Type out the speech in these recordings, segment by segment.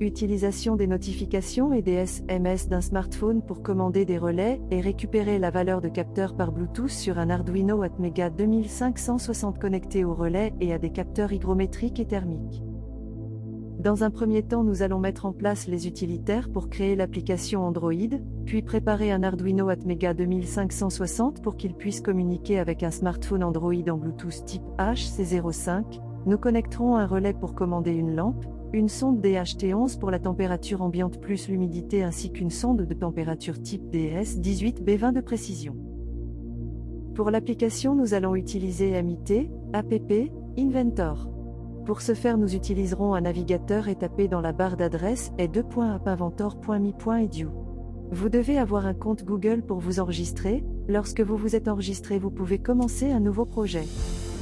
Utilisation des notifications et des SMS d'un smartphone pour commander des relais et récupérer la valeur de capteur par Bluetooth sur un Arduino Atmega 2560 connecté au relais et à des capteurs hygrométriques et thermiques. Dans un premier temps, nous allons mettre en place les utilitaires pour créer l'application Android, puis préparer un Arduino Atmega 2560 pour qu'il puisse communiquer avec un smartphone Android en Bluetooth type HC05. Nous connecterons un relais pour commander une lampe, une sonde DHT11 pour la température ambiante plus l'humidité ainsi qu'une sonde de température type DS18B20 de précision. Pour l'application, nous allons utiliser MIT, app, Inventor. Pour ce faire, nous utiliserons un navigateur et taper dans la barre d'adresse est2.appinventor.me.edu. Vous devez avoir un compte Google pour vous enregistrer. Lorsque vous vous êtes enregistré, vous pouvez commencer un nouveau projet.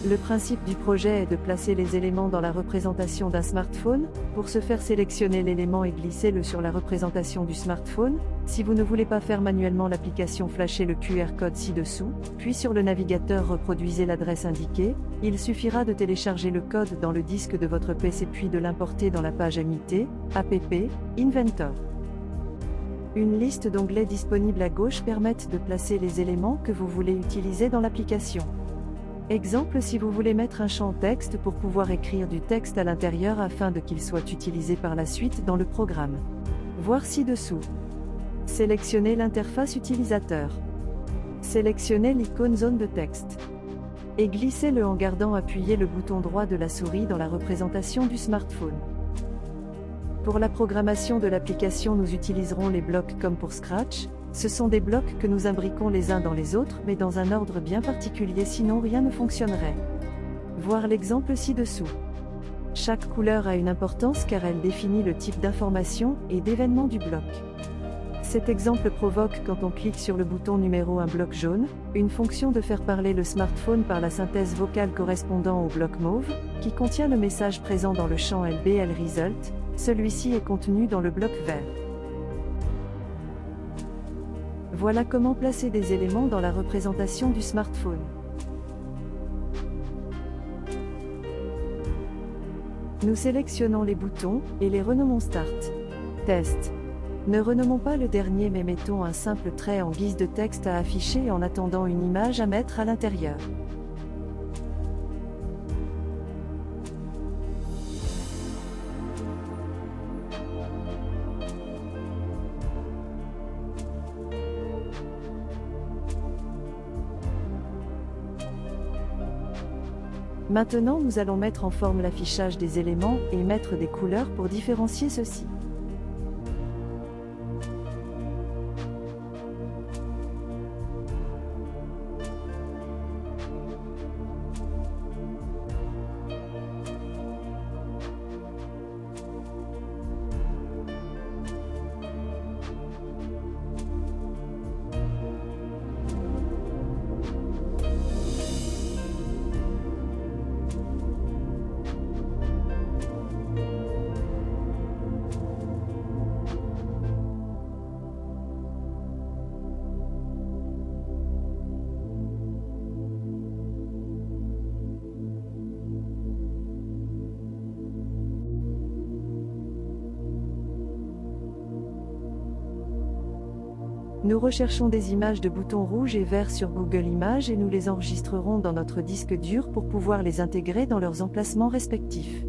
Le principe du projet est de placer les éléments dans la représentation d'un smartphone. Pour ce faire, sélectionnez l'élément et glissez-le sur la représentation du smartphone. Si vous ne voulez pas faire manuellement l'application, flashez le QR code ci-dessous, puis sur le navigateur reproduisez l'adresse indiquée. Il suffira de télécharger le code dans le disque de votre PC puis de l'importer dans la page MIT, app, Inventor. Une liste d'onglets disponibles à gauche permettent de placer les éléments que vous voulez utiliser dans l'application. Exemple, si vous voulez mettre un champ texte pour pouvoir écrire du texte à l'intérieur afin de qu'il soit utilisé par la suite dans le programme. Voir ci-dessous. Sélectionnez l'interface utilisateur. Sélectionnez l'icône zone de texte. Et glissez-le en gardant appuyé le bouton droit de la souris dans la représentation du smartphone. Pour la programmation de l'application, nous utiliserons les blocs comme pour Scratch. Ce sont des blocs que nous imbriquons les uns dans les autres mais dans un ordre bien particulier, sinon rien ne fonctionnerait. Voir l'exemple ci-dessous. Chaque couleur a une importance car elle définit le type d'information et d'événement du bloc. Cet exemple provoque quand on clique sur le bouton numéro 1 bloc jaune, une fonction de faire parler le smartphone par la synthèse vocale correspondant au bloc mauve, qui contient le message présent dans le champ LBL Result. Celui-ci est contenu dans le bloc vert. Voilà comment placer des éléments dans la représentation du smartphone. Nous sélectionnons les boutons et les renommons Start. Test. Ne renommons pas le dernier mais mettons un simple trait en guise de texte à afficher en attendant une image à mettre à l'intérieur. Maintenant, nous allons mettre en forme l'affichage des éléments et mettre des couleurs pour différencier ceux-ci. Nous recherchons des images de boutons rouges et verts sur Google Images et nous les enregistrerons dans notre disque dur pour pouvoir les intégrer dans leurs emplacements respectifs.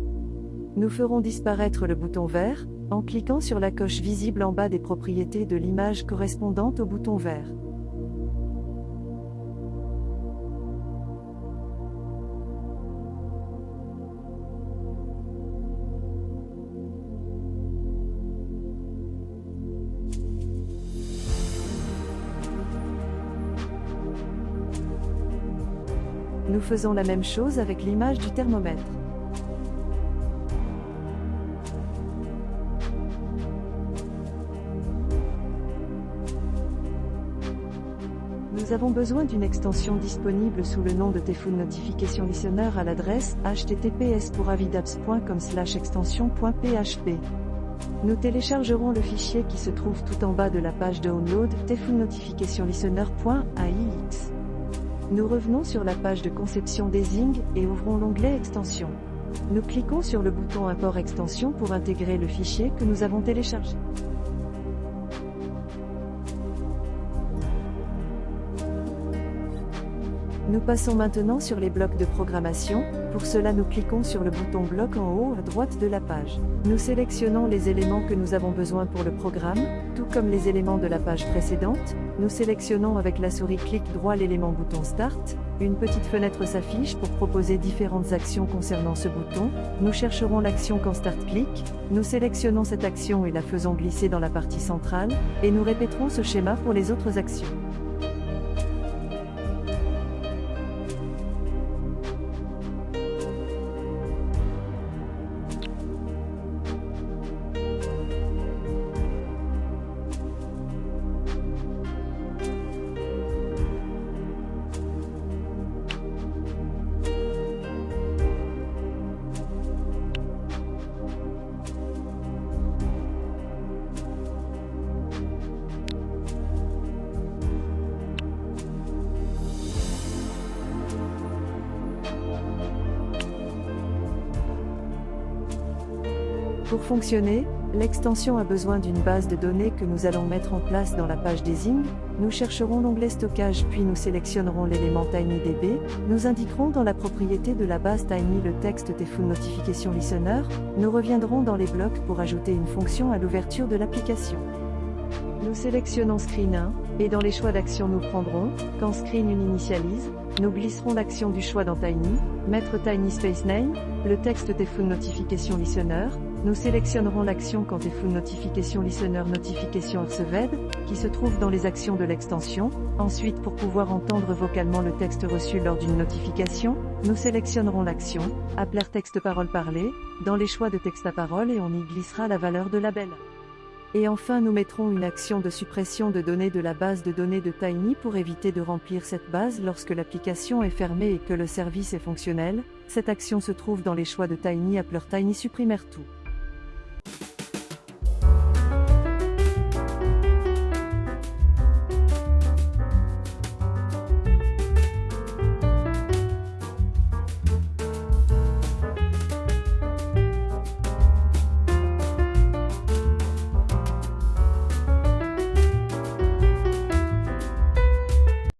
Nous ferons disparaître le bouton vert, en cliquant sur la coche visible en bas des propriétés de l'image correspondante au bouton vert. Nous faisons la même chose avec l'image du thermomètre. Nous avons besoin d'une extension disponible sous le nom de Typhoon Notification Listener à l'adresse https://avidapps.com/extension.php. Nous téléchargerons le fichier qui se trouve tout en bas de la page Download typhoonnotificationlistener.aix. Nous revenons sur la page de conception Design et ouvrons l'onglet Extension. Nous cliquons sur le bouton Import extension pour intégrer le fichier que nous avons téléchargé. Nous passons maintenant sur les blocs de programmation. Pour cela, nous cliquons sur le bouton bloc en haut à droite de la page. Nous sélectionnons les éléments que nous avons besoin pour le programme, tout comme les éléments de la page précédente. Nous sélectionnons avec la souris clic droit l'élément bouton Start. Une petite fenêtre s'affiche pour proposer différentes actions concernant ce bouton. Nous chercherons l'action quand Start clique. Nous sélectionnons cette action et la faisons glisser dans la partie centrale, et nous répéterons ce schéma pour les autres actions. Pour fonctionner, l'extension a besoin d'une base de données que nous allons mettre en place dans la page Désigne. Nous chercherons l'onglet Stockage puis nous sélectionnerons l'élément TinyDB. Nous indiquerons dans la propriété de la base Tiny le texte Full Notification Listener. Nous reviendrons dans les blocs pour ajouter une fonction à l'ouverture de l'application. Nous sélectionnons Screen 1, et dans les choix d'action nous prendrons, quand Screen 1 initialise, nous glisserons l'action du choix dans Tiny, mettre Tiny Space Name, le texte Full Notification Listener. Nous sélectionnerons l'action quand Full Notification Listener Notification Received, qui se trouve dans les actions de l'extension. Ensuite, pour pouvoir entendre vocalement le texte reçu lors d'une notification, nous sélectionnerons l'action, Appeler texte parole parlée, dans les choix de texte à parole et on y glissera la valeur de label. Et enfin nous mettrons une action de suppression de données de la base de données de Tiny pour éviter de remplir cette base lorsque l'application est fermée et que le service est fonctionnel. Cette action se trouve dans les choix de Tiny Appler Tiny Supprimer Tout.